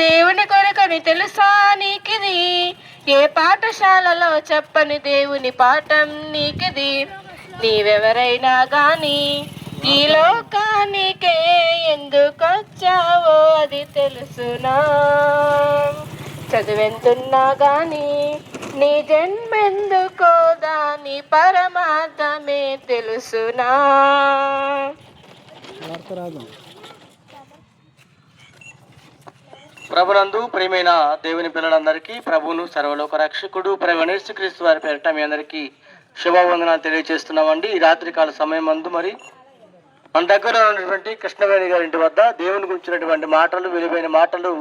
దేవుని కొరకని తెలుసా నీకిది? ఏ పాఠశాలలో చెప్పని దేవుని పాఠం నీకిది? నీవెవరైనా గాని ఈ లోకానికే ఎందుకొచ్చావో అది తెలుసునా? చదువెంతున్నా గాని నీ జన్మెందుకో దాని పరమార్థమే తెలుసునా? ప్రభునందు ప్రియమైన దేవుని పిల్లలందరికీ ప్రభువును సర్వలోక రక్షకుడు ప్రభువైన యేసుక్రీస్తు వారి పేరిట మీ అందరికీ శుభవందనాలు తెలియజేస్తున్నామండి. ఈ రాత్రికాల సమయం మందు మరి మన దగ్గర ఉన్నటువంటి కృష్ణవేణి గారి ఇంటి వద్ద దేవుని గురించినటువంటి మాటలు, విలువైన మాటలు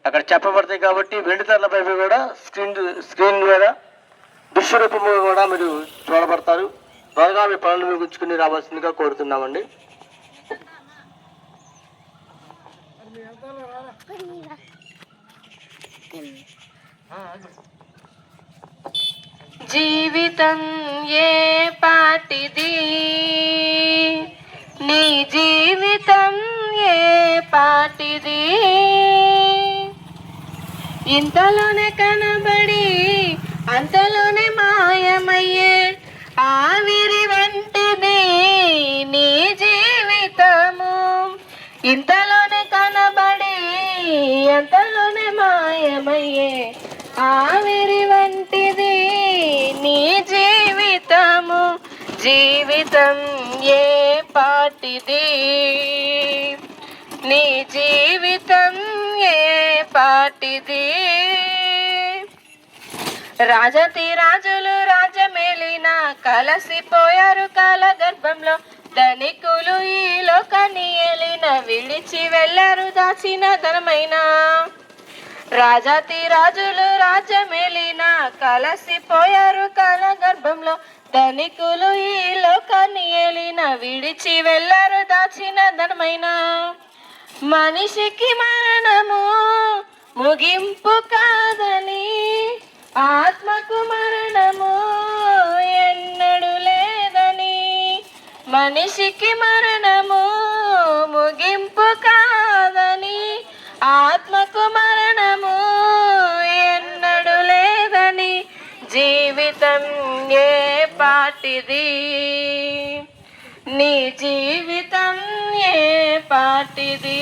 అక్కడ చెప్పబడతాయి. కాబట్టి వెండితెరలపై కూడా స్క్రీన్ మీద దృశ్యరూపము కూడా మీరు చూడబడతారు. త్వరగా మీ పనులు ముగించుకుని రావాల్సిందిగా కోరుతున్నామండి. జీవితం ఏ పాటిది? నీ జీవితం ఏ పాటిది? ఇంతలోనే కనబడి అంతలోనే మాయమయ్యే ఆవిరి వంటిది నీ జీవితము. ఇంతలోనే కనబడి అంతలోనే మాయమయ్యే ఆవిరి వంటిది నీ జీవితము. జీవితం ఏ పాటిది? నీ జీవితం ఏ పాటిది? రాజతి రాజులు రాజమేలిన కలసిపోయారు కాల గర్భంలో. ధనికులు ఈ లోకాన్ని ఏలిన విడిచి వెళ్ళారు దాచిన ధనమైన. రాజాతి రాజులు రాజమేలిన కలసిపోయారు కాల గర్భంలో. ధనికులు ఈ లోకాన్ని ఏలిన విడిచి వెళ్ళారు దాచిన ధనమైన. మనిషికి మరణము ముగింపు కాదని, ఆత్మకు మరణము ఎన్నడూ లేదని. మనిషికి మరణము ముగింపు కాదని, ఆత్మకు మరణము ఎన్నడూ లేదని. జీవితం ఏ పాటిది? నీ జీవితం ఏ పాటిది?